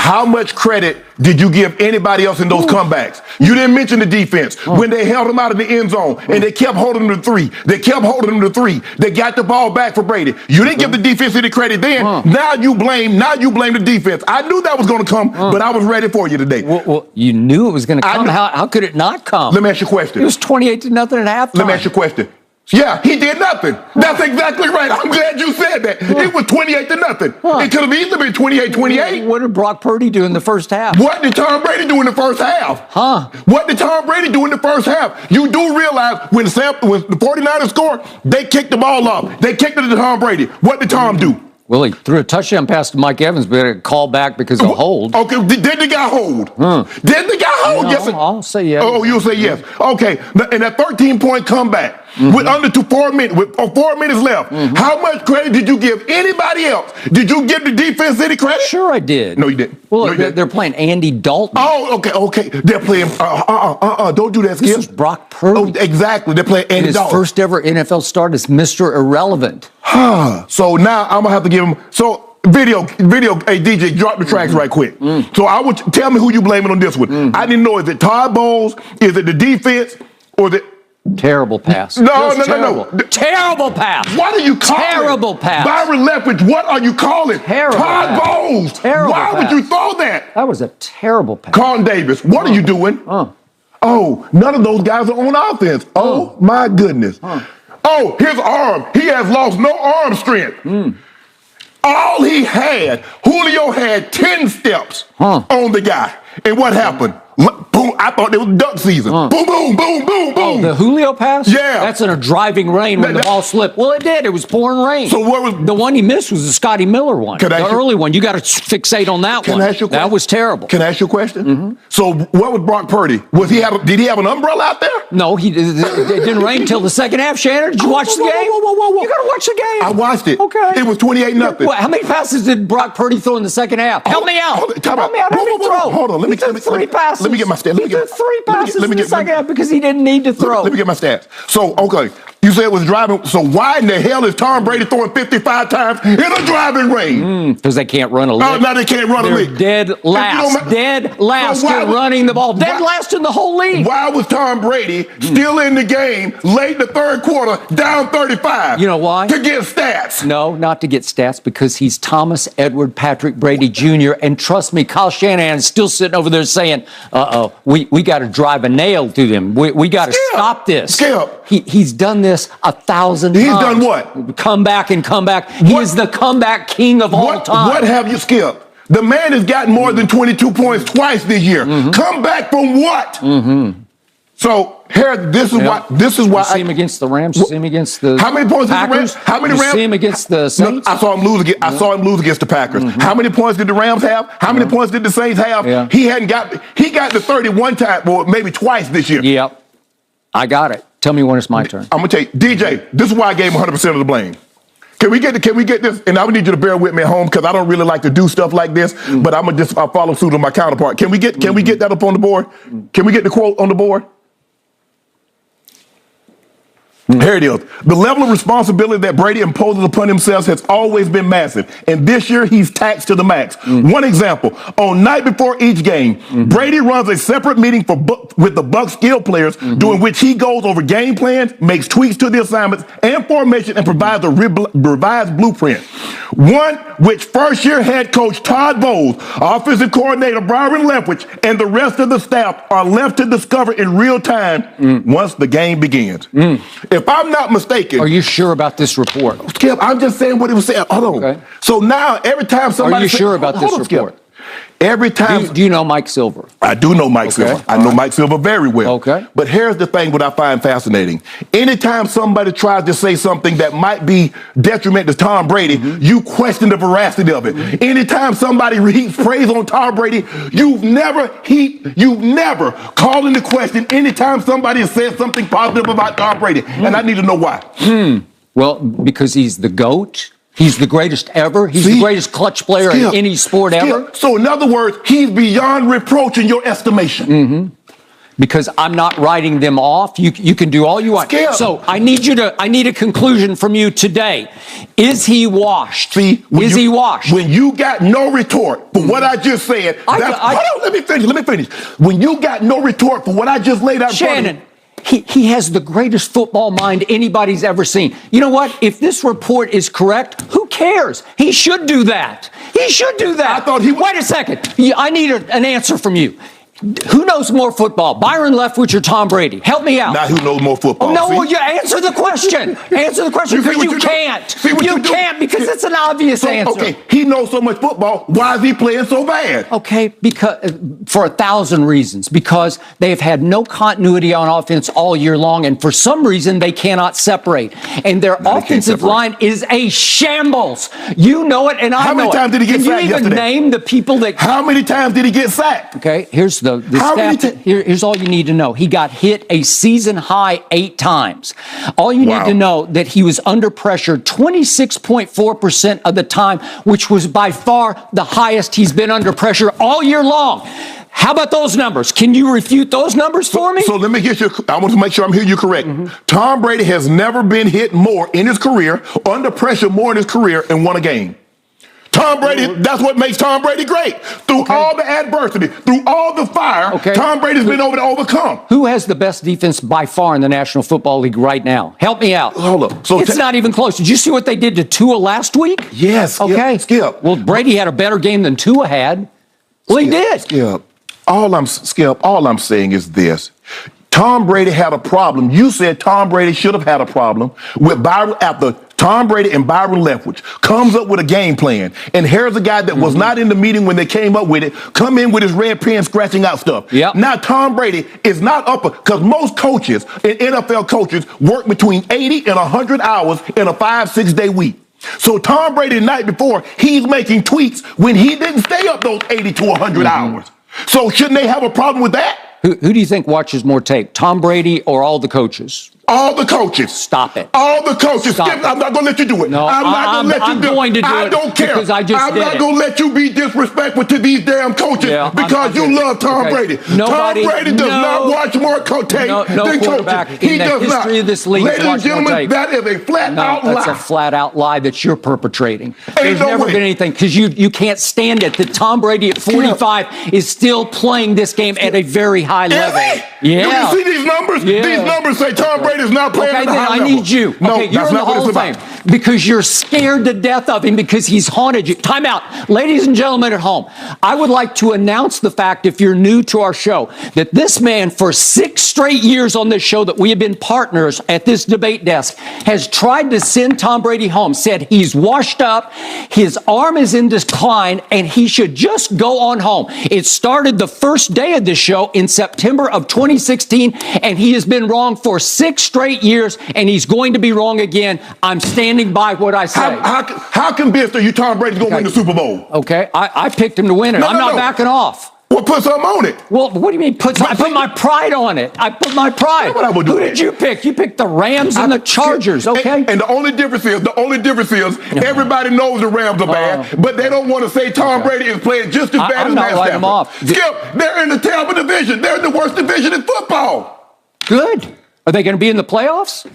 how much credit did you give anybody else in those comebacks? You didn't mention the defense. When they held him out of the end zone and they kept holding him to three. They kept holding him to three. They got the ball back for Brady. You didn't give the defense any credit then. Now you blame the defense. I knew that was going to come, but I was ready for you today. Well, you knew it was going to come. How could it not come? Let me ask you a question. It was 28-0 at halftime. Let me ask you a question. Yeah, he did nothing. That's exactly right. I'm glad you said that. It was 28-0. It could have easily been 28-28. What did Brock Purdy do in the first half? What did Tom Brady do in the first half? What did Tom Brady do in the first half? You do realize when the 49ers scored, they kicked the ball off. They kicked it to Tom Brady. What did Tom do? Well, he threw a touchdown pass to Mike Evans, but it called back because of a hold. Okay, did the guy hold? Did the guy hold? No, Yes. I'll say yes. Oh, you'll say yes. Okay, and that 13-point comeback with under 4 minutes, with 4 minutes left, how much credit did you give anybody else? Did you give the defense any credit? Sure, I did. No, you didn't. Well, no, they're playing Andy Dalton. Oh, okay. They're playing. Don't do that, Skip. This is Brock Purdy. Oh, exactly. They're playing Andy Dalton. His first ever NFL start as Mr. Irrelevant. So now I'm gonna have to give him. So video. Hey DJ, drop the tracks right quick. So tell me who you blaming on this one. I didn't know. Is it Todd Bowles? Is it the defense? Or the terrible pass? No. Terrible pass. What are you calling? Terrible pass. Byron Leftwich, what are you calling? Terrible Todd pass. Bowles. Terrible Why pass. would you throw that? That was a terrible pass. Carlton Davis, what are you doing? Oh, none of those guys are on offense. Oh my goodness. Oh, his arm. He has lost no arm strength. All he had, Julio had 10 steps on the guy. And what happened? Boom, I thought it was duck season. Boom, boom, boom, boom, boom. Oh, the Julio pass? Yeah. That's in a driving rain when the ball slipped. Well, it did. It was pouring rain. So what was... The one he missed was the Scotty Miller one. The early one. You got to fixate on that one. Can I ask you a question? That was terrible. Can I ask you a question? So what was Brock Purdy? Did he have an umbrella out there? No, it didn't rain until the second half. Shannon, did you watch the game? Whoa. You got to watch the game. I watched it. Okay. It was 28-0. How many passes did Brock Purdy throw in the second half? Help me out. Help me out. Hold on. Let me get 3 passes. Let me get my stats. He threw 3 passes in the second half because he didn't need to throw. Let me get my stats. So, okay, you said it was driving. So why in the hell is Tom Brady throwing 55 times in a driving rain? Because they can't run a lick. Oh, now they can't run a lick. They're dead last in running the ball. Dead last in the whole league. Why was Tom Brady still in the game late in the third quarter, down 35? You know why? To get stats. No, not to get stats, because he's Thomas Edward Patrick Brady Jr. And trust me, Kyle Shanahan's still sitting over there saying, we got to drive a nail through them. We got to stop this. Skip. He's done this 1,000 times. He's done what? Come back and come back. He is the comeback king of all time. What have you, Skip? The man has gotten more than 22 points twice this year. Come back from what? So here, this is why. You see him against the Rams. You see him against the How many points Packers? did the Rams? How many Rams? You see him against the Saints? No, I saw him lose. I saw him lose against the Packers. How many points did the Rams have? How many points did the Saints have? He got the 31 time, or maybe twice this year. Yep, I got it. Tell me when it's my turn. I'm gonna tell you, DJ. This is why I gave him 100% of the blame. Can we get this? And I would need you to bear with me at home because I don't really like to do stuff like this. But I'm gonna I'll follow suit on my counterpart. Can we get that up on the board? Can we get the quote on the board? Here it is. The level of responsibility that Brady imposes upon himself has always been massive. And this year, he's taxed to the max. One example, on night before each game, Brady runs a separate meeting with the Bucs skill players, during which he goes over game plans, makes tweaks to the assignments and formation, and provides a revised blueprint. One which first-year head coach Todd Bowles, offensive coordinator Byron Leftwich, and the rest of the staff are left to discover in real time once the game begins. If I'm not mistaken... Are you sure about this report? Skip, I'm just saying what it was saying. Hold on. Okay. So now, every time somebody... Are you sure about this report? Every time... Do you know Mike Silver? I do know Mike Silver. I know Mike Silver very well. Okay. But here's the thing what I find fascinating. Anytime somebody tries to say something that might be detrimental to Tom Brady, you question the veracity of it. Anytime somebody heaps praise on Tom Brady, you've never called into question anytime somebody has said something positive about Tom Brady. And I need to know why. Well, because he's the GOAT. He's the greatest ever. He's the greatest clutch player in any sport ever. So in other words, he's beyond reproach in your estimation. because I'm not writing them off. You can do all you want. Skip. So I need a conclusion from you today. Is he washed? See, is he washed? When you got no retort for what I just said, hold on, let me finish. When you got no retort for what I just laid out in front of Shannon, he has the greatest football mind anybody's ever seen. You know what? If this report is correct, who cares? He should do that. He should do that. I thought he would. Wait a second. I need an answer from you. Who knows more football, Byron Leftwich or Tom Brady? Help me out. Now who knows more football? No, well, you answer the question. Answer the question, because you can't. You can't, because it's an obvious answer. Okay, he knows so much football. Why is he playing so bad? Okay, because for 1,000 reasons. Because they've had no continuity on offense all year long, and for some reason they cannot separate. And their offensive line is a shambles. You know it, and I know it. How many times did he get sacked yesterday? Can you even name the people that? How many times did he get sacked? Okay, here's the stat. Here's all you need to know. He got hit a season high 8 times. All you need to know that he was under pressure 26.4% of the time, which was by far the highest he's been under pressure all year long. How about those numbers? Can you refute those numbers for me? So let me get you. I want to make sure I'm hearing you correct. Tom Brady has never been hit more in his career, under pressure more in his career, and won a game. Tom Brady, that's what makes Tom Brady great. Through all the adversity, through all the fire, Tom Brady's been able to overcome. Who has the best defense by far in the National Football League right now? Help me out. Hold up. So it's not even close. Did you see what they did to Tua last week? Yes. Okay. Skip. Well, Brady had a better game than Tua had. Well, he did. Skip. All I'm saying is this. Tom Brady had a problem. You said Tom Brady should have had a problem with Byron after Tom Brady and Byron Leftwich comes up with a game plan. And here's a guy that was not in the meeting when they came up with it, come in with his red pen scratching out stuff. Yep. Now Tom Brady is not up, because most coaches and NFL coaches work between 80 and 100 hours in a 5-6 day week. So Tom Brady the night before, he's making tweaks when he didn't stay up those 80 to 100 hours. So shouldn't they have a problem with that? Who do you think watches more tape, Tom Brady or all the coaches? All the coaches. Stop it. All the coaches. Stop I'm not going to let you do it. No, I'm not going to let you do it. I'm going to do it. I don't care. Because I just I'm not going to let you be disrespectful to these damn coaches because you love Tom Brady. Tom Brady does not watch more tape than coaches. He does not. Of this league, ladies and gentlemen, that is a flat-out lie. That's a flat-out lie that you're perpetrating. There's never been anything, because you can't stand it that Tom Brady at 45 is still playing this game at a very high level. Yeah. You see these numbers? Yeah. These numbers say Tom Brady's not playing at a high level. I need you. No, you're that's in the not what Hall it's of about. Fame because you're scared to death of him because he's haunted you. Time out. Ladies and gentlemen at home, I would like to announce the fact, if you're new to our show, that this man for 6 straight years on this show that we have been partners at this debate desk has tried to send Tom Brady home, said he's washed up, his arm is in decline, and he should just go on home. It started the first day of this show in September of 2016, and he has been wrong for 6 straight years, and he's going to be wrong again. I'm standing by what I say. How convinced are you Tom Brady's going to win the Super Bowl? Okay, I picked him to win it. I'm not backing off. Well, put something on it. Well, what do you mean I put my pride on it? I put my pride. Who did you pick? You picked the Rams and the Chargers, okay? And the only difference is, everybody knows the Rams are bad, but they don't want to say Tom Brady is playing just as bad as Matt Stafford. Off. Skip, they're in the Tampa division. They're the worst division in football. Good. Are they going to be in the playoffs?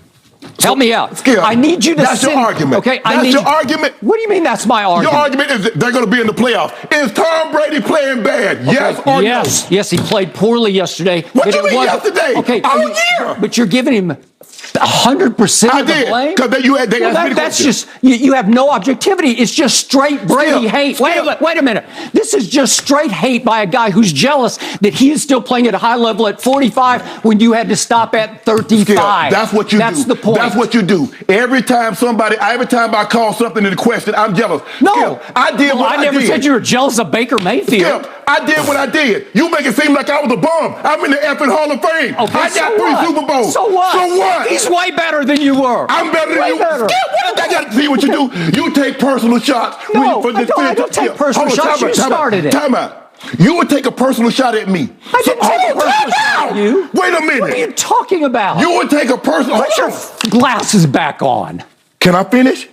Help me out. Skip, I need you to That's your argument. Okay, that's your argument. What do you mean that's my argument? Your argument is that they're going to be in the playoffs. Is Tom Brady playing bad? Yes or no? Yes, he played poorly yesterday. What do you mean yesterday? Okay, all year. But you're giving him 100% of the blame? Because that's just, you have no objectivity. It's just straight Brady hate. Wait a minute. This is just straight hate by a guy who's jealous that he is still playing at a high level at 45 when you had to stop at 35. Skip, that's what you do. That's the point. That's what you do. Every time I call something into question, I'm jealous. No. Skip, I did what I did. I never said you were jealous of Baker Mayfield. Skip, I did what I did. You make it seem like I was a bum. I'm in the effing Hall of Fame. Okay, I got 3 Super Bowls. So what? So what? He's way better than you were. I'm better than you. Better. Skip, what did I got to see what you do? You take personal shots. No, I don't take personal shots. You started it. Time out. You would take a personal shot at me. I didn't take a personal shot at you. Wait a minute. What are you talking about? You would take a personal... Put your glasses back on. Can I finish?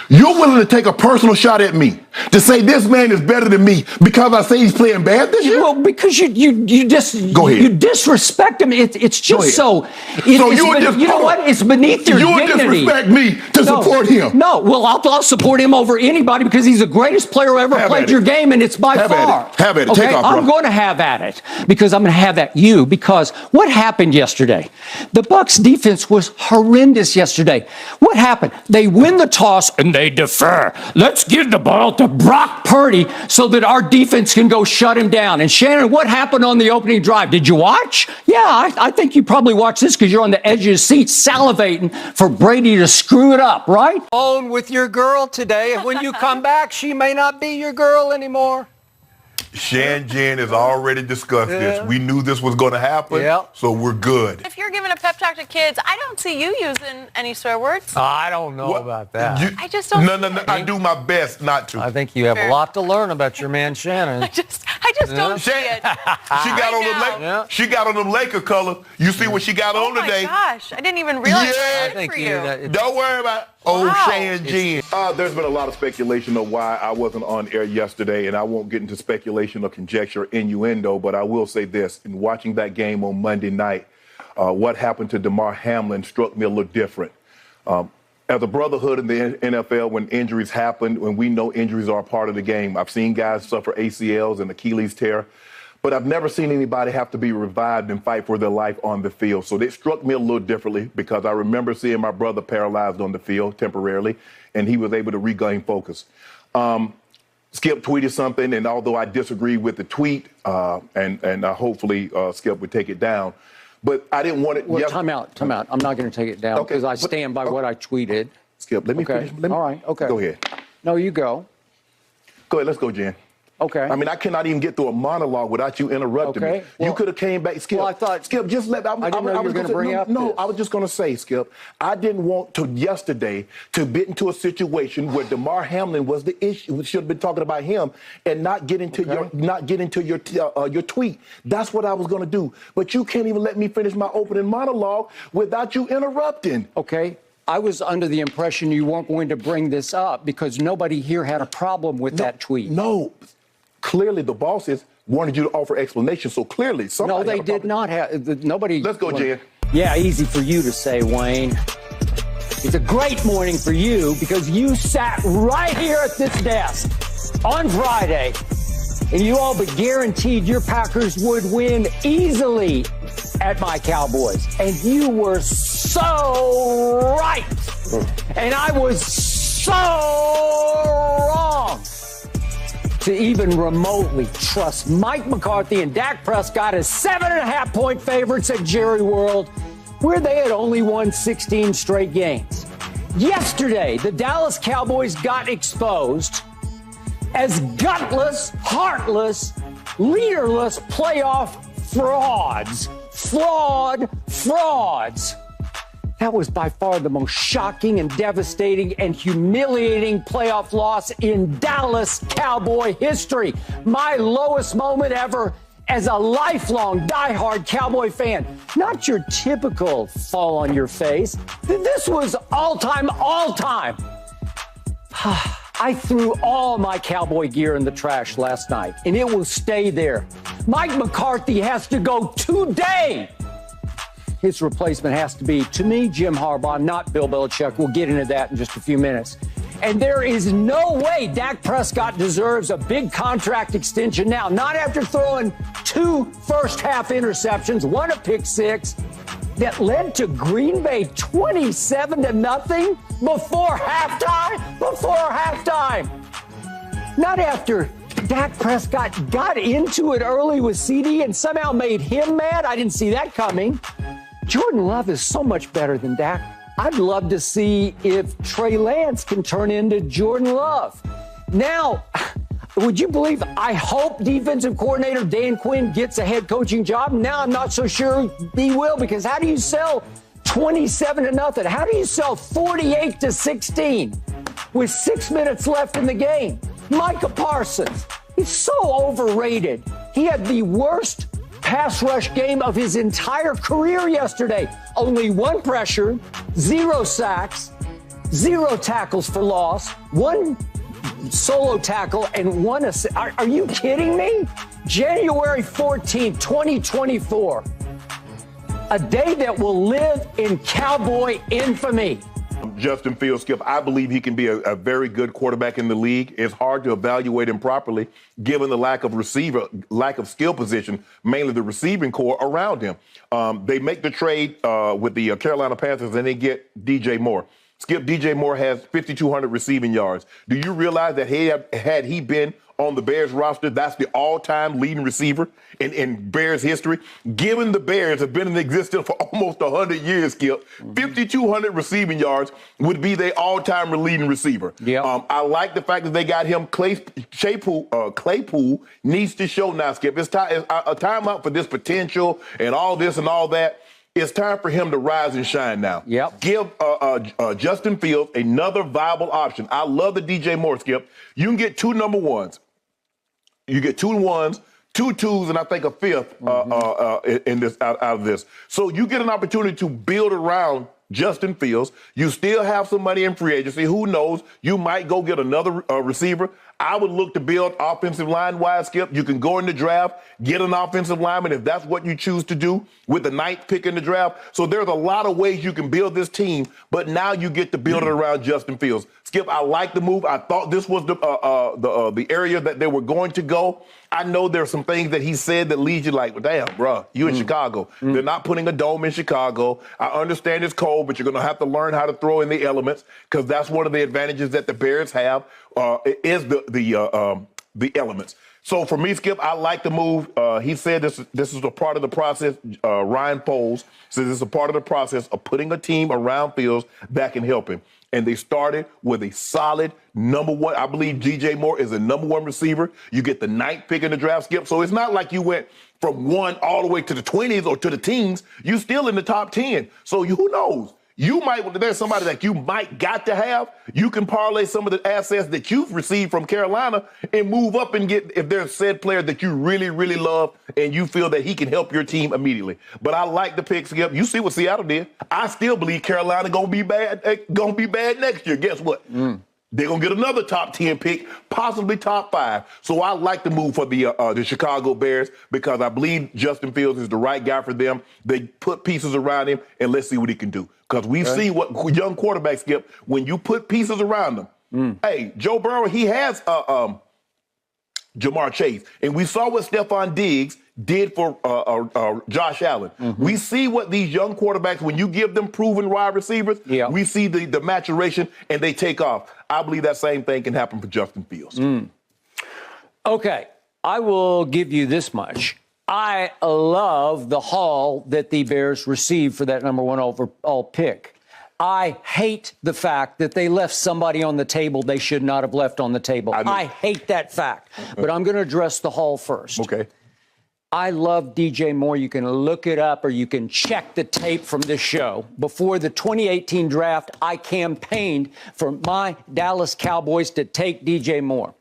You're willing to take a personal shot at me. To say this man is better than me because I say he's playing bad this year? Well, because you just Go ahead. you disrespect him. It's just so. You know what? It's beneath your dignity. You would disrespect me to support him. No, well, I'll support him over anybody because he's the greatest player who ever played your game, and it's by far. Have at it. Okay, Take off, bro. I'm going to have at it because I'm going to have at you because what happened yesterday? The Bucs defense was horrendous yesterday. What happened? They win the toss and they defer. Let's give the ball to Brock Purdy so that our defense can go shut him down. And Shannon, what happened on the opening drive? Did you watch? Yeah, I think you probably watched this because you're on the edge of your seat salivating for Brady to screw it up, right? On with your girl today. When you come back, she may not be your girl anymore. Jen has already discussed this. We knew this was going to happen, so we're good. If you're giving a pep talk to kids, I don't see you using any swear words. I don't know about that. I just don't. No. I do my best not to. I think you have a lot to learn about your man Shannon. I just don't see it. She got on them Laker colors. You see what she got on today? Oh my gosh, I didn't even realize Yeah. that for you. Don't worry about it. Jen. There's been a lot of speculation of why I wasn't on air yesterday, and I won't get into speculation or conjecture or innuendo, but I will say this. In watching that game on Monday night, what happened to Damar Hamlin struck me a little different. As a brotherhood in the NFL, when injuries happen, when we know injuries are a part of the game, I've seen guys suffer ACLs and Achilles tear, but I've never seen anybody have to be revived and fight for their life on the field. So it struck me a little differently because I remember seeing my brother paralyzed on the field temporarily, and he was able to regain focus. Skip tweeted something, and although I disagree with the tweet, and hopefully Skip would take it down, but I didn't want it. Well, time out. I'm not going to take it down because I stand by what I tweeted. Skip, let me finish. All right, okay. Go ahead. No, you go. Go ahead, let's go, Jen. Okay. I mean, I cannot even get through a monologue without you interrupting me. Well, you could have came back, Skip. Well, I thought Skip, just let. I didn't know you were going to bring up No, this. I was just going to say, Skip. I didn't want to yesterday to get into a situation where Damar Hamlin was the issue. We should have been talking about him and not get into your tweet. That's what I was going to do. But you can't even let me finish my opening monologue without you interrupting. Okay. I was under the impression you weren't going to bring this up because nobody here had a problem with that tweet. No. Clearly, the bosses wanted you to offer explanations, so clearly somebody. No, they did not have. Nobody. Let's go, Jen. Yeah, easy for you to say, Wayne. It's a great morning for you because you sat right here at this desk on Friday, and you all but guaranteed your Packers would win easily at my Cowboys. And you were so right. And I was so wrong to even remotely trust Mike McCarthy and Dak Prescott as 7.5-point favorites at Jerry World, where they had only won 16 straight games. Yesterday, the Dallas Cowboys got exposed as gutless, heartless, leaderless playoff frauds. Frauds. That was by far the most shocking and devastating and humiliating playoff loss in Dallas Cowboy history. My lowest moment ever as a lifelong diehard Cowboy fan. Not your typical fall on your face. This was all time. I threw all my Cowboy gear in the trash last night, and it will stay there. Mike McCarthy has to go today. His replacement has to be, to me, Jim Harbaugh, not Bill Belichick. We'll get into that in just a few minutes. And there is no way Dak Prescott deserves a big contract extension now. Not after throwing 2 first-half interceptions, 1 a pick six, that led to Green Bay 27-0 before halftime. Not after Dak Prescott got into it early with CD and somehow made him mad. I didn't see that coming. Jordan Love is so much better than Dak. I'd love to see if Trey Lance can turn into Jordan Love. Now, would you believe, I hope defensive coordinator Dan Quinn gets a head coaching job. Now I'm not so sure he will, because how do you sell 27-0? How do you sell 48-16 with 6 minutes left in the game? Micah Parsons, he's so overrated. He had the worst pass rush game of his entire career yesterday. Only 1 pressure, 0 sacks, 0 tackles for loss, 1 solo tackle and 1 assist. Are you kidding me? January 14th, 2024. A day that will live in Cowboy infamy. Justin Fields, Skip, I believe he can be a very good quarterback in the league. It's hard to evaluate him properly given the lack of skill position, mainly the receiving core around him. They make the trade with the Carolina Panthers and they get DJ Moore. Skip, DJ Moore has 5,200 receiving yards. Do you realize that had he been on the Bears roster, that's the all-time leading receiver in Bears history? Given the Bears have been in existence for almost 100 years, Skip, 5,200 receiving yards would be their all-time leading receiver. Yep. I like the fact that they got him. Claypool needs to show now, Skip. It's a time out for this potential and all this and all that. It's time for him to rise and shine now. Yep. Give Justin Fields another viable option. I love the DJ Moore, Skip. You can get 2 number ones. You get 2 ones, 2 twos, and I think a fifth in this out of this. So you get an opportunity to build around Justin Fields. You still have some money in free agency. Who knows? You might go get another receiver. I would look to build offensive line-wise, Skip. You can go in the draft, get an offensive lineman if that's what you choose to do with the 9th pick in the draft. So there's a lot of ways you can build this team, but now you get to build it around Justin Fields. Skip, I like the move. I thought this was the area that they were going to go. I know there's some things that he said that leads you like, well, damn, bro, you in Chicago. They're not putting a dome in Chicago. I understand it's cold, but you're going to have to learn how to throw in the elements because that's one of the advantages that the Bears have is the elements. So for me, Skip, I like the move. He said this is a part of the process. Ryan Poles says this is a part of the process of putting a team around Fields that can help him. And they started with a solid number 1. I believe DJ Moore is a number 1 receiver. You get the 9th pick in the draft, Skip. So it's not like you went from 1 all the way to the 20s or to the teens. You're still in the top 10. So who knows? There's somebody that you might got to have. You can parlay some of the assets that you've received from Carolina and move up and get, if there's said player that you really, really love and you feel that he can help your team immediately. But I like the pick, Skip. You see what Seattle did. I still believe Carolina gonna be bad next year. Guess what? They're going to get another top 10 pick, possibly top 5. So I like the move for the Chicago Bears because I believe Justin Fields is the right guy for them. They put pieces around him, and let's see what he can do. Because we've seen what young quarterbacks, Skip, when you put pieces around them. Hey, Joe Burrow, he has Jamar Chase. And we saw what Stephon Diggs did for Josh Allen. We see what these young quarterbacks, when you give them proven wide receivers, we see the maturation and they take off. I believe that same thing can happen for Justin Fields. Okay, I will give you this much. I love the haul that the Bears received for that number 1 overall pick. I hate the fact that they left somebody on the table they should not have left on the table. I hate that fact. But I'm going to address the haul first. Okay. I love DJ Moore. You can look it up or you can check the tape from this show. Before the 2018 draft, I campaigned for my Dallas Cowboys to take DJ Moore.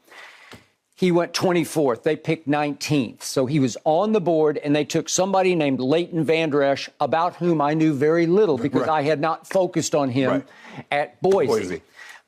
He went 24th. They picked 19th. So he was on the board, and they took somebody named Leighton Vander Esch, about whom I knew very little because I had not focused on him at Boise.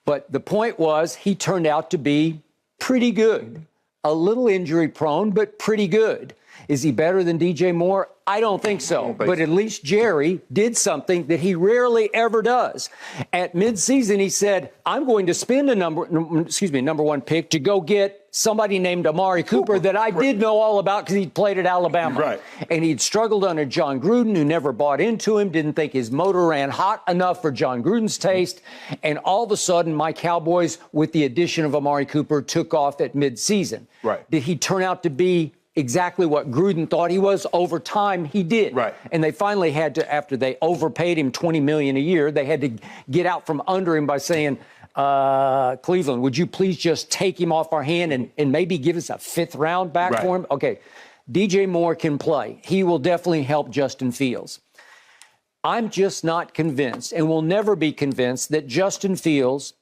But the point was he turned out to be pretty good. A little injury prone, but pretty good. Is he better than DJ Moore? I don't think so. But at least Jerry did something that he rarely ever does. At midseason, he said, I'm going to spend a number 1 pick to go get somebody named Amari Cooper that I did know all about because he'd played at Alabama. And he'd struggled under John Gruden, who never bought into him, didn't think his motor ran hot enough for John Gruden's taste. And all of a sudden, my Cowboys, with the addition of Amari Cooper, took off at midseason. Did he turn out to be exactly what Gruden thought he was? Over time, he did. And they finally had to, after they overpaid him $20 million a year, they had to get out from under him by saying, Cleveland, would you please just take him off our hand and maybe give us a 5th round back for him? Okay, DJ Moore can play. He will definitely help Justin Fields. I'm just not convinced and will never be convinced that Justin Fields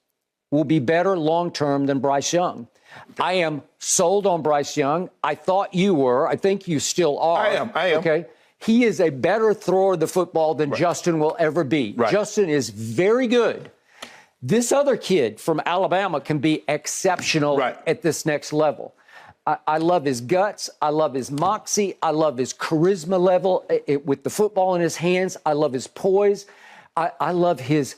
will be better long-term than Bryce Young. I am sold on Bryce Young. I thought you were. I think you still are. I am. Okay. He is a better thrower of the football than Justin will ever be. Justin is very good. This other kid from Alabama can be exceptional at this next level. I love his guts. I love his moxie. I love his charisma level with the football in his hands. I love his poise. I love his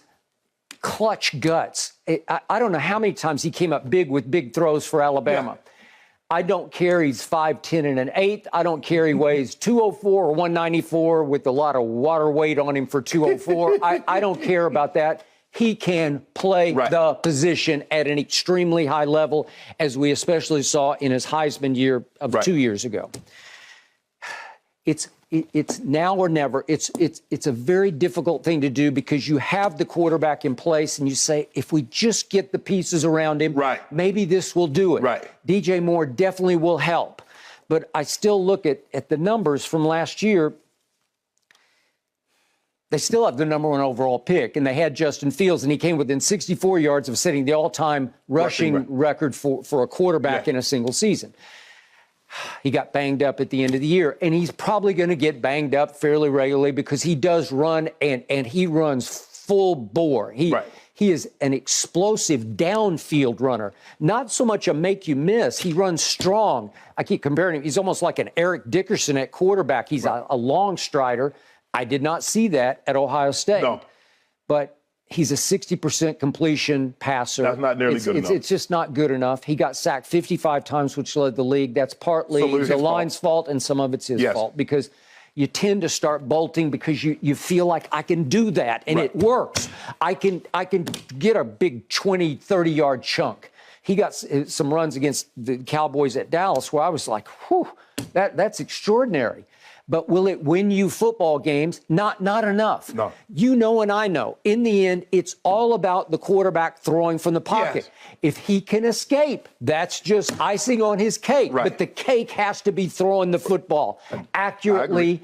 clutch guts. I don't know how many times he came up big with big throws for Alabama. Yeah. I don't care he's 5'10" and an eighth. I don't care he weighs 204 or 194 with a lot of water weight on him for 204. I don't care about that. He can play the position at an extremely high level, as we especially saw in his Heisman year of 2 years ago. It's now or never. It's a very difficult thing to do because you have the quarterback in place and you say, if we just get the pieces around him, maybe this will do it. DJ Moore definitely will help. But I still look at the numbers from last year. They still have the number 1 overall pick, and they had Justin Fields, and he came within 64 yards of setting the all-time rushing record for a quarterback in a single season. He got banged up at the end of the year, and he's probably going to get banged up fairly regularly because he does run, and he runs full bore. He is an explosive downfield runner, not so much a make you miss. He runs strong. I keep comparing him. He's almost like an Eric Dickerson at quarterback. He's a long strider. I did not see that at Ohio State. No. But he's a 60% completion passer. That's not nearly good enough. It's just not good enough. He got sacked 55 times, which led the league. That's partly the line's fault, and some of it's his fault because you tend to start bolting because you feel like I can do that, and it works. I can get a big 20, 30-yard chunk. He got some runs against the Cowboys at Dallas where I was like, whew, that's extraordinary. But will it win you football games? Not enough. No. You know and I know. In the end, it's all about the quarterback throwing from the pocket. Yes. If he can escape, that's just icing on his cake. But the cake has to be throwing the football accurately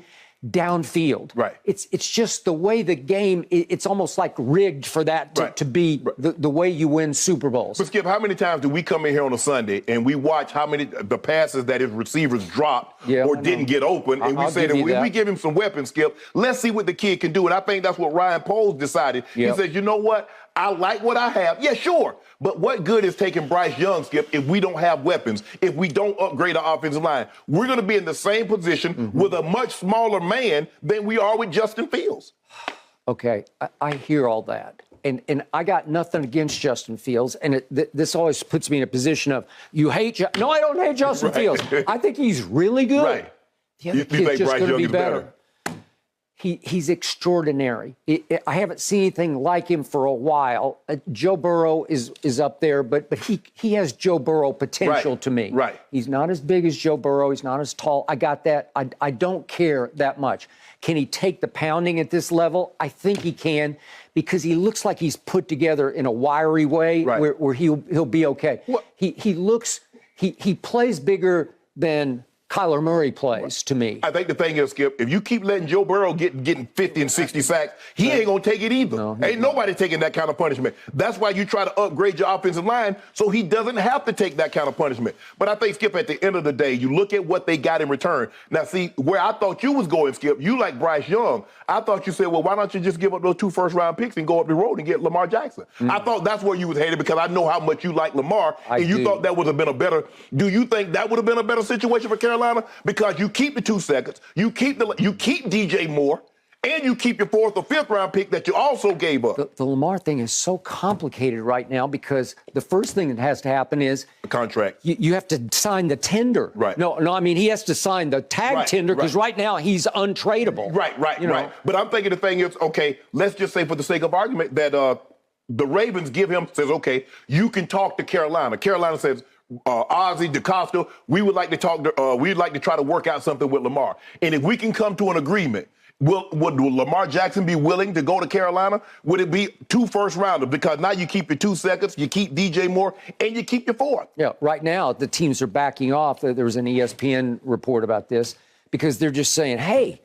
downfield. It's just the way the game, it's almost like rigged for that to be the way you win Super Bowls. But Skip, how many times do we come in here on a Sunday and we watch how many the passes that his receivers dropped or didn't get open, and we say that we give him some weapons, Skip, let's see what the kid can do. And I think that's what Ryan Poles decided. He said, you know what? I like what I have. Yeah, sure. But what good is taking Bryce Young, Skip, if we don't have weapons, if we don't upgrade our offensive line? We're going to be in the same position with a much smaller man than we are with Justin Fields. Okay, I hear all that. And I got nothing against Justin Fields. And this always puts me in a position of, you hate No, I don't hate Justin Fields. I think he's really good. The other kid's just going to be better. He's extraordinary. I haven't seen anything like him for a while. Joe Burrow is up there, but he has Joe Burrow potential to me. He's not as big as Joe Burrow. He's not as tall. I got that. I don't care that much. Can he take the pounding at this level? I think he can because he looks like he's put together in a wiry way where he'll be okay. He plays bigger than Kyler Murray plays to me. I think the thing is, Skip, if you keep letting Joe Burrow getting 50 and 60 sacks, he ain't going to take it either. No, ain't nobody taking that kind of punishment. That's why you try to upgrade your offensive line so he doesn't have to take that kind of punishment. But I think, Skip, at the end of the day, you look at what they got in return. Now, see, where I thought you was going, Skip, you like Bryce Young. I thought you said, well, why don't you just give up those 2 first-round picks and go up the road and get Lamar Jackson? I thought that's where you was headed because I know how much you like Lamar, and you thought that would have been a better – do you think that would have been a better situation for Carolina? Because you keep the 2 seconds, you keep DJ Moore, and you keep your 4th or 5th round pick that you also gave up. The Lamar thing is so complicated right now because the first thing that has to happen is the contract. You have to sign the tender. No, I mean he has to sign the tag tender because right now he's untradeable. Right. But I'm thinking the thing is, okay, let's just say for the sake of argument that the Ravens says, okay, you can talk to Carolina. Carolina says, Ozzie, DeCosta, we would like to talk. We'd like to try to work out something with Lamar. And if we can come to an agreement, would Lamar Jackson be willing to go to Carolina? Would it be 2 first-rounders? Because now you keep your 2 seconds, you keep DJ Moore, and you keep your 4th. Yeah, right now the teams are backing off. There was an ESPN report about this because they're just saying, hey,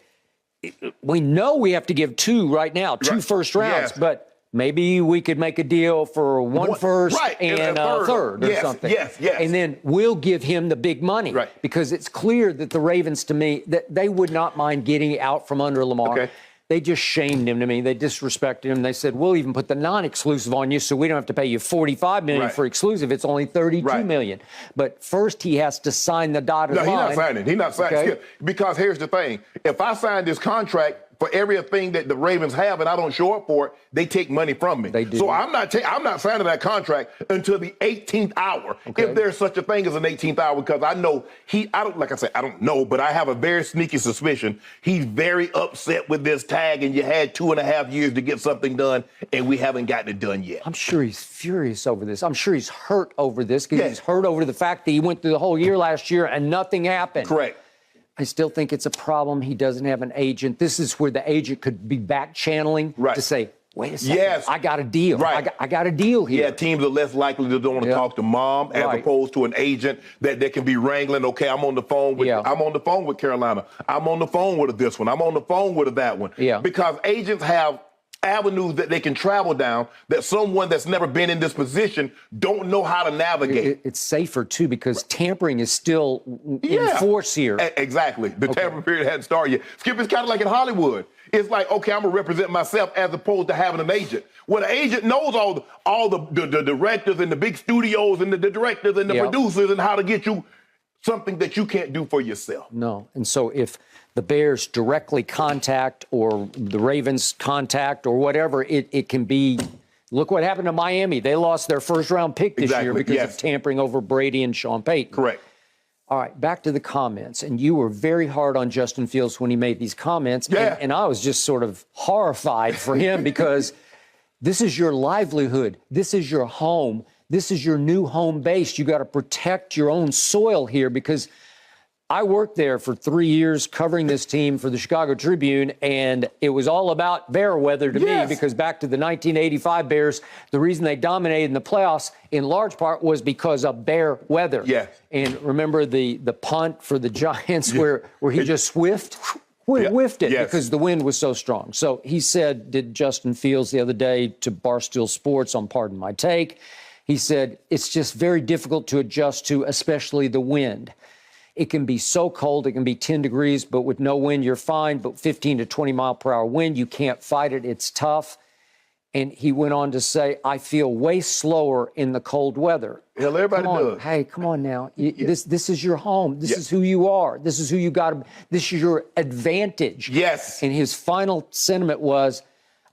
we know we have to give 2 right now, 2 first rounds, but maybe we could make a deal for 1 first and a third or something. And then we'll give him the big money. Because it's clear that the Ravens, to me, that they would not mind getting out from under Lamar. They just shamed him to me. They disrespected him. They said, we'll even put the non-exclusive on you so we don't have to pay you $45 million for exclusive. It's only $32 million. But first he has to sign the dotted line. No, he's not signing. He's not signing. Okay. Because here's the thing. If I sign this contract for everything that the Ravens have and I don't show up for it, they take money from me. They do. So I'm not signing that contract until the 18th hour. Okay. If there's such a thing as an 18th hour, because I know I don't know, but I have a very sneaky suspicion he's very upset with this tag, and you had 2.5 years to get something done, and we haven't gotten it done yet. I'm sure he's furious over this. I'm sure he's hurt over this because he's hurt over the fact that he went through the whole year last year and nothing happened. Correct. I still think it's a problem. He doesn't have an agent. This is where the agent could be back channeling to say, wait a second, I got a deal. Right. I got a deal here. Yeah, teams are less likely to don't want to talk to mom as opposed to an agent that they can be wrangling. Okay, I'm on the phone with Carolina. I'm on the phone with this one. I'm on the phone with that one. Yeah. Because agents have avenues that they can travel down that someone that's never been in this position don't know how to navigate. It's safer, too, because tampering is still in force here. Exactly. The tampering period hadn't started yet. Skip, it's kind of like in Hollywood. It's like, okay, I'm going to represent myself as opposed to having an agent. Well, the agent knows all the directors and the big studios and the directors and the producers and how to get you something that you can't do for yourself. No. And so if the Bears directly contact or the Ravens contact or whatever, it can be, look what happened to Miami. They lost their first-round pick this year because of tampering over Brady and Sean Payton. Correct. All right, back to the comments. And you were very hard on Justin Fields when he made these comments. Yeah. And I was just sort of horrified for him because this is your livelihood. This is your home. This is your new home base. You got to protect your own soil here because I worked there for 3 years covering this team for the Chicago Tribune, and it was all about bear weather to me because back to the 1985 Bears, the reason they dominated in the playoffs in large part was because of bear weather. Yes. And remember the punt for the Giants where he just whiffed it because the wind was so strong. So he said, did Justin Fields the other day to Barstool Sports on Pardon My Take, he said, it's just very difficult to adjust to, especially the wind. It can be so cold, it can be 10 degrees, but with no wind, you're fine. But 15 to 20 mile per hour wind, you can't fight it. It's tough. And he went on to say, I feel way slower in the cold weather. Hell, everybody does. Hey, come on now. This is your home. This is who you are. This is who you got to, this is your advantage. Yes. And his final sentiment was,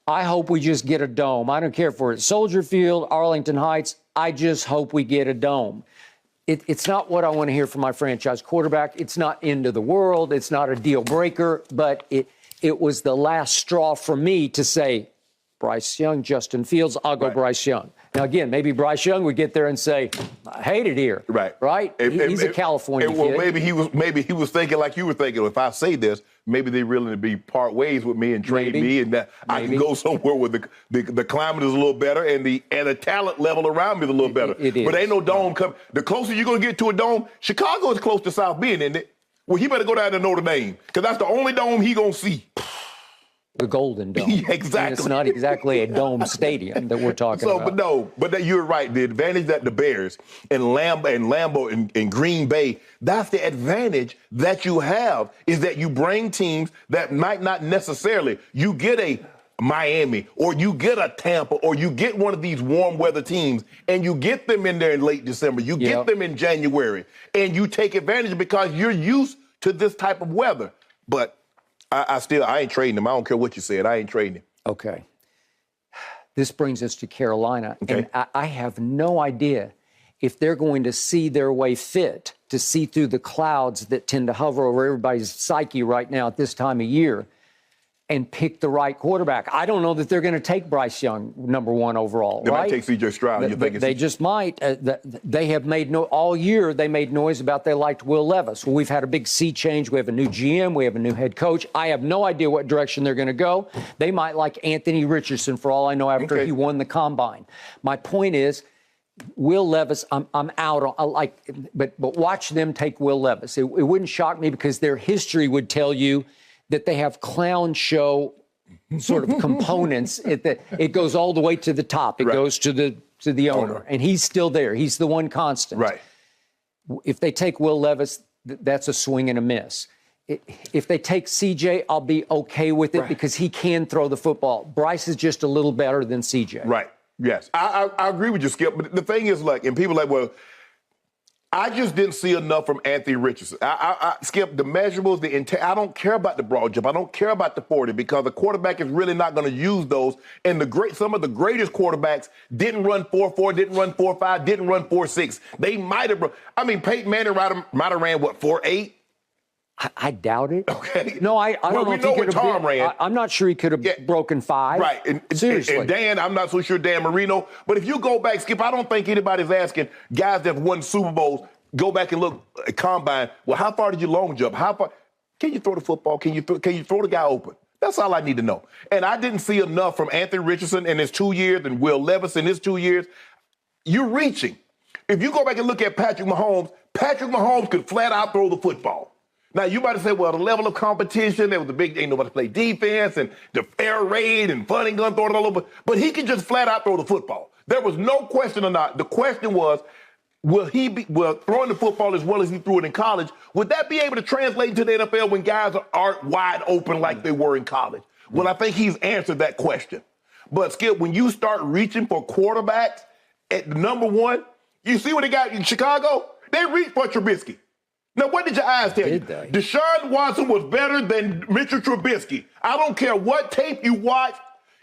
I hope we just get a dome. I don't care if we're at Soldier Field, Arlington Heights. I just hope we get a dome. It's not what I want to hear from my franchise quarterback. It's not end of the world. It's not a deal breaker, but it was the last straw for me to say, Bryce Young, Justin Fields, I'll go Bryce Young. Now, again, maybe Bryce Young would get there and say, I hate it here. Right? He's a California kid. Well, maybe he was thinking like you were thinking. If I say this, maybe they really be part ways with me and trade me, and that I can go somewhere where the climate is a little better and the talent level around me is a little better. It is. But ain't no dome coming. The closer you're going to get to a dome, Chicago is close to South Bend, isn't it? Well, he better go down to Notre Dame because that's the only dome he going to see. The Golden Dome. Exactly. And it's not exactly a dome stadium that we're talking about. But you're right. The advantage that the Bears and Lambeau and Green Bay, that's the advantage that you have is that you bring teams that might not necessarily, you get a Miami or you get a Tampa or you get one of these warm weather teams and you get them in there in late December. You get them in January and you take advantage because you're used to this type of weather. But I ain't trading him. I don't care what you said. I ain't trading him. Okay. This brings us to Carolina. Okay. And I have no idea if they're going to see their way fit to see through the clouds that tend to hover over everybody's psyche right now at this time of year and pick the right quarterback. I don't know that they're going to take Bryce Young number one overall. They might take C.J. Stroud. They just might. They have made all year. They made noise about they liked Will Levis. Well, we've had a big sea change. We have a new GM. We have a new head coach. I have no idea what direction they're going to go. They might like Anthony Richardson for all I know after he won the combine. My point is, Will Levis, I'm out on. But watch them take Will Levis. It wouldn't shock me because their history would tell you that they have clown show sort of components. It goes all the way to the top. It goes to the owner, and he's still there. He's the one constant. Right. If they take Will Levis, that's a swing and a miss. If they take CJ, I'll be okay with it because he can throw the football. Bryce is just a little better than CJ. Right. Yes. I agree with you, Skip. But the thing is, like, and people are like, well, I just didn't see enough from Anthony Richardson. Skip, the measurables, I don't care about the broad jump. I don't care about the 40 because the quarterback is really not going to use those. And some of the greatest quarterbacks didn't run 4.4, didn't run 4.5, didn't run 4.6. They might have. I mean, Peyton Manning might have ran what 4.8. I doubt it. Okay. No, I don't know if he could have Tom ran. I'm not sure he could have broken 5. Right. Seriously. And Dan, I'm not so sure Dan Marino. But if you go back, Skip, I don't think anybody's asking guys that have won Super Bowls, go back and look at Combine. Well, how far did you long jump? How far? Can you throw the football? Can you throw the guy open? That's all I need to know. And I didn't see enough from Anthony Richardson in his 2 years and Will Levis in his 2 years. You're reaching. If you go back and look at Patrick Mahomes could flat out throw the football. Now, you might say, well, the level of competition, there was a big, ain't nobody play defense and the air raid and fun and gun throwing it all over. But he could just flat out throw the football. There was no question or not. The question was, will throwing the football as well as he threw it in college, would that be able to translate into the NFL when guys aren't wide open like they were in college? Well, I think he's answered that question. But, Skip, when you start reaching for quarterbacks at number 1, you see what they got in Chicago? They reached for Trubisky. Now, what did your eyes tell you? Deshaun Watson was better than Mitchell Trubisky. I don't care what tape you watch,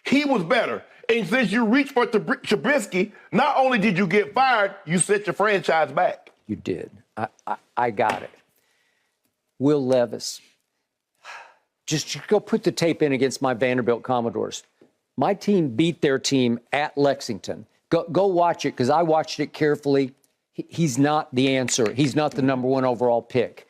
he was better. And since you reached for Trubisky, not only did you get fired, you set your franchise back. You did. I got it. Will Levis. Just go put the tape in against my Vanderbilt Commodores. My team beat their team at Lexington. Go watch it because I watched it carefully. He's not the answer. He's not the number 1 overall pick.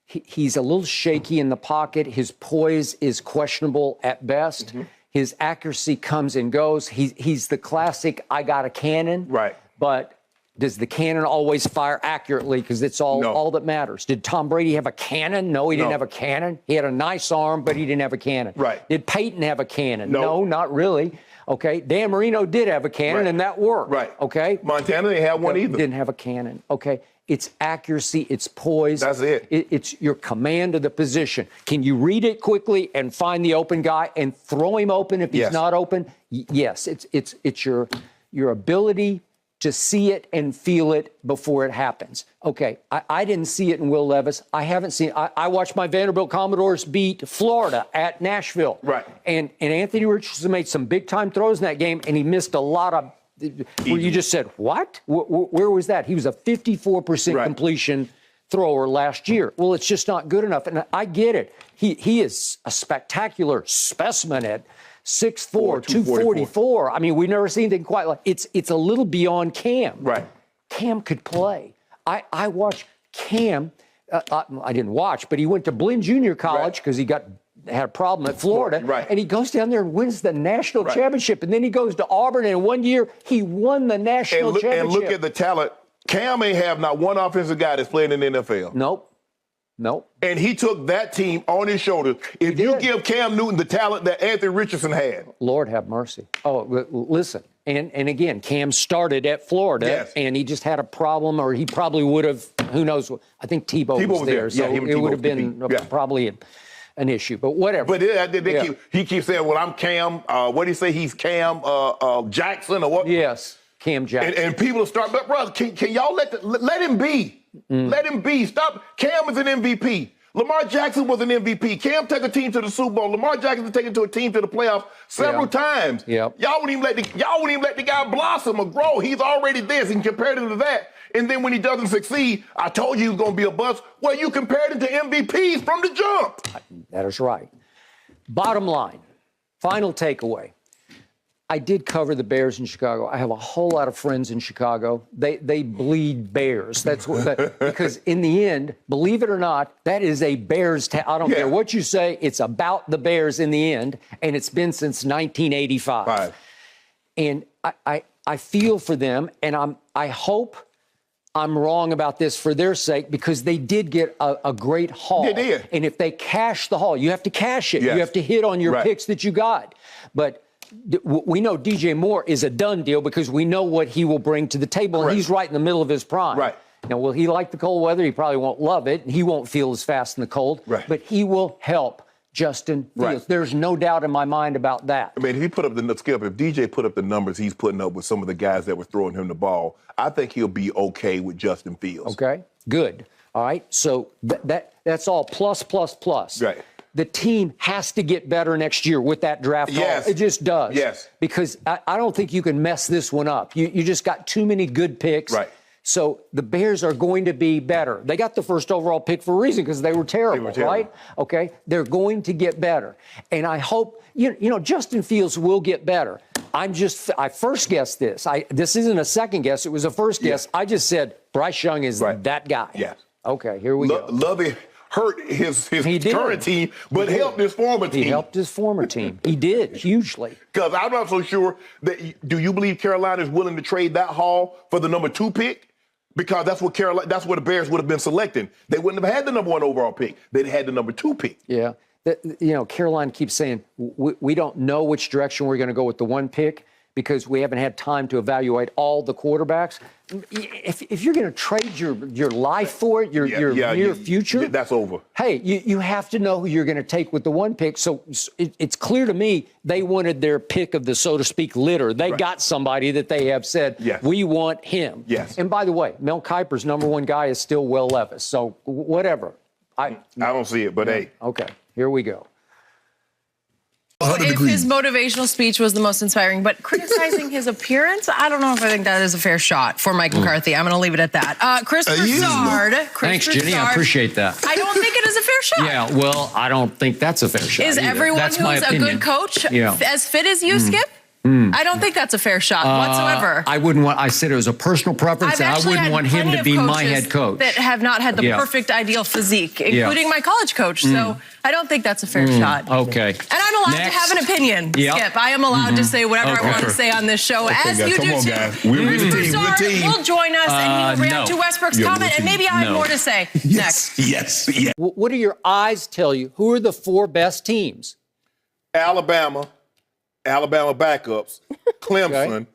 He's a little shaky in the pocket. His poise is questionable at best. Mm-hmm. His accuracy comes and goes. He's the classic, I got a cannon. Right. But does the cannon always fire accurately? Because it's all that matters. Did Tom Brady have a cannon? No, he didn't have a cannon. He had a nice arm, but he didn't have a cannon. Right. Did Peyton have a cannon? No, not really. Okay, Dan Marino did have a cannon, and that worked. Right. Okay. Montana didn't have one either. Didn't have a cannon. Okay. It's accuracy. It's poise. That's it. It's your command of the position. Can you read it quickly and find the open guy and throw him open if he's not open? Yes. It's your ability to see it and feel it before it happens. Okay, I didn't see it in Will Levis. I haven't seen. I watched my Vanderbilt Commodores beat Florida at Nashville. Right. And Anthony Richardson made some big time throws in that game, and he missed a lot of. Where you just said, what? Where was that? He was a 54% completion thrower last year. Well, it's just not good enough. And I get it. He is a spectacular specimen at 6'4", 244. I mean, we've never seen anything quite like it's a little beyond Cam. Right. Cam could play. I watched Cam. I didn't watch, but he went to Blinn Junior College because he had a problem at Florida. Right. And he goes down there and wins the national championship. And then he goes to Auburn, and in 1 year, he won the national championship. And look at the talent. Cam ain't have not one offensive guy that's playing in the NFL. Nope. And he took that team on his shoulders. If you give Cam Newton the talent that Anthony Richardson had. Lord have mercy. Oh, listen. And again, Cam started at Florida, and he just had a problem, or he probably would have, who knows, I think Tebow was there. So it would have been probably an issue, but whatever. But he keeps saying, well, I'm Cam. What did he say? He's Cam Jackson or what? Yes, Cam Jackson. And people will start, but brother, can y'all let him be? Let him be. Stop. Cam is an MVP. Lamar Jackson was an MVP. Cam took a team to the Super Bowl. Lamar Jackson has taken to a team to the playoffs several times. Yep. Y'all wouldn't even let the guy blossom or grow. He's already this and compared him to that. And then when he doesn't succeed, I told you he was going to be a bust. Well, you compared him to MVPs from the jump. That is right. Bottom line, final takeaway. I did cover the Bears in Chicago. I have a whole lot of friends in Chicago. They bleed Bears. That's what because in the end, believe it or not, that is a Bears town. I don't care what you say. It's about the Bears in the end, and it's been since 1985. And I feel for them, and I hope I'm wrong about this for their sake, because they did get a great haul. They did. And if they cash the haul, you have to cash it. Yes. You have to hit on your picks that you got. But we know DJ Moore is a done deal because we know what he will bring to the table, and he's right in the middle of his prime. Right. Now, will he like the cold weather? He probably won't love it. He won't feel as fast in the cold. Right. But he will help Justin Fields. Right. There's no doubt in my mind about that. I mean, if he put up if DJ put up the numbers he's putting up with some of the guys that were throwing him the ball, I think he'll be okay with Justin Fields. Okay, good. All right, so that's all plus. Right. The team has to get better next year with that draft. Yes. It just does. Yes. Because I don't think you can mess this one up. You just got too many good picks. Right. So the Bears are going to be better. They got the first overall pick for a reason because they were terrible, right? Okay. They're going to get better. And I hope, Justin Fields will get better. I first guessed this. This isn't a second guess. It was a first guess. I just said Bryce Young is that guy. Yes. Okay, here we go. Lovey hurt his current team, but helped his former team. He helped his former team. He did, hugely. Because I'm not so sure do you believe Carolina is willing to trade that haul for the number 2 pick? Because that's what the Bears would have been selecting. They wouldn't have had the number 1 overall pick. They'd had the number 2 pick. Yeah. Carolina keeps saying, we don't know which direction we're going to go with the 1 pick because we haven't had time to evaluate all the quarterbacks. If you're going to trade your life for it, your near future, that's over. Hey, you have to know who you're going to take with the 1 pick. So it's clear to me they wanted their pick of the, so to speak, litter. They got somebody that they have said, we want him. Yes. And by the way, Mel Kiper's number 1 guy is still Will Levis. So whatever. I don't see it, but hey. Okay, here we go. If his motivational speech was the most inspiring, but criticizing his appearance, I don't know if I think that is a fair shot for Mike McCarthy. I'm going to leave it at that. Chris Broussard. Thanks, Jenny. I appreciate that. I don't think it is a fair shot. Yeah, well, I don't think that's a fair shot. Is everyone who's a good coach as fit as you, Skip? I don't think that's a fair shot whatsoever. I said it was a personal preference, and I wouldn't want him to be my head coach. That have not had the perfect ideal physique, including my college coach. So I don't think that's a fair shot. Okay. And I'm allowed to have an opinion, Skip. I am allowed to say whatever I want to say on this show, as you do too. Chris Broussard will join us, and he will react to Westbrook's comment, and maybe I have more to say next. Yes. What do your eyes tell you? Who are the 4 best teams? Alabama backups, Clemson,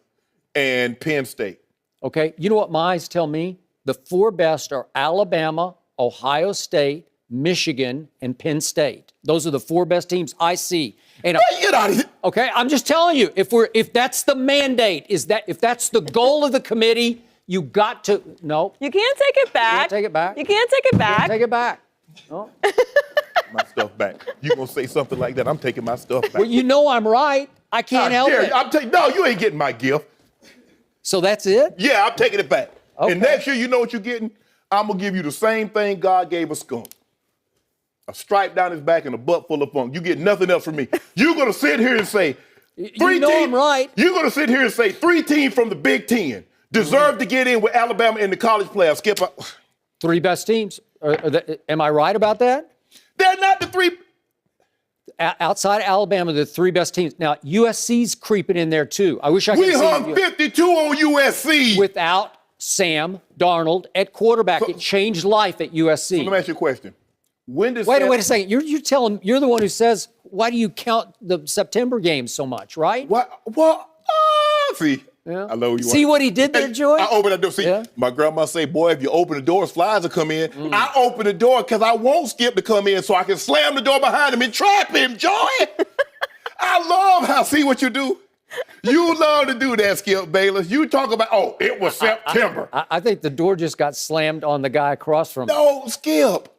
and Penn State. Okay. You know what my eyes tell me? The 4 best are Alabama, Ohio State, Michigan, and Penn State. Those are the 4 best teams I see. And get out of here. Okay, I'm just telling you, if that's the mandate, if that's the goal of the committee, you got to no. You can't take it back. You can't take it back. You can't take it back. Take it back. No. My stuff back. You gonna say something like that? I'm taking my stuff back. Well, you know I'm right. I can't help it. No, you ain't getting my gift. So that's it? Yeah, I'm taking it back. Okay. And next year, you know what you're getting? I'm gonna give you the same thing God gave a skunk. A stripe down his back and a butt full of funk. You get nothing else from me. You're gonna sit here and say, I'm right. You're gonna sit here and say 3 teams from the Big Ten deserve to get in with Alabama in the college playoffs. Skip. 3 best teams. Am I right about that? They're not the 3. Outside Alabama, the 3 best teams. Now, USC's creeping in there, too. I wish I could We hung 52 on USC. Without Sam Darnold at quarterback. It changed life at USC. So let me ask you a question. Wait a second. You're the one who says, why do you count the September games so much, right? What? See, I love you. See what he did there, Joy? I open the door. See, my grandma say, boy, if you open the doors, flies will come in. I open the door because I won't Skip to come in so I can slam the door behind him and trap him, Joy. I love see what you do. You love to do that, Skip Bayless. You talk about, it was September. I think the door just got slammed on the guy across from him. No, Skip.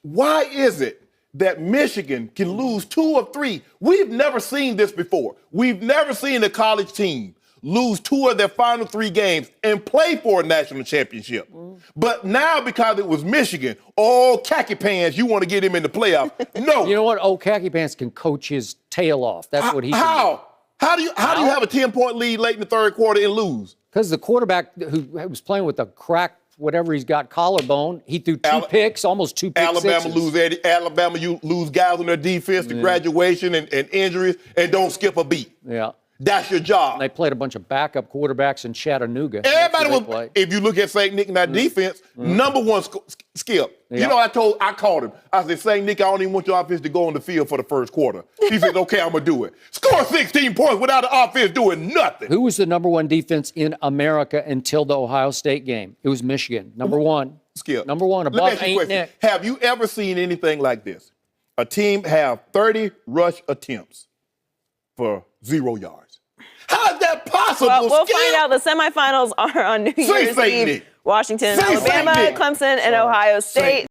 Why is it that Michigan can lose 2 or 3? We've never seen this before. We've never seen a college team lose 2 of their final 3 games and play for a national championship. But now, because it was Michigan, khaki pants, you want to get him in the playoffs. No. You know what? Old khaki pants can coach his tail off. That's what he can do. How do you have a 10-point lead late in the 3rd quarter and lose? Because the quarterback who was playing with a cracked whatever he's got, collarbone, he threw 2 picks, almost 2 picks. Alabama, you lose guys on their defense to graduation and injuries and don't skip a beat. Yeah. That's your job. And they played a bunch of backup quarterbacks in Chattanooga. If you look at St. Nick and that defense, number 1 Skip, you know, I called him. I said, St. Nick, I don't even want your offense to go on the field for the first quarter. He said, okay, I'm going to do it. Score 16 points without the offense doing nothing. Who was the number one defense in America until the Ohio State game? It was Michigan. Number one. Skip. Number one, above Ain't Nick. Have you ever seen anything like this? A team have 30 rush attempts for 0 yards. How is that possible, Well, we'll Skip? find out. The semifinals are on New Year's Eve. Nick. Washington, Say Alabama, Nick. Clemson, and Ohio State.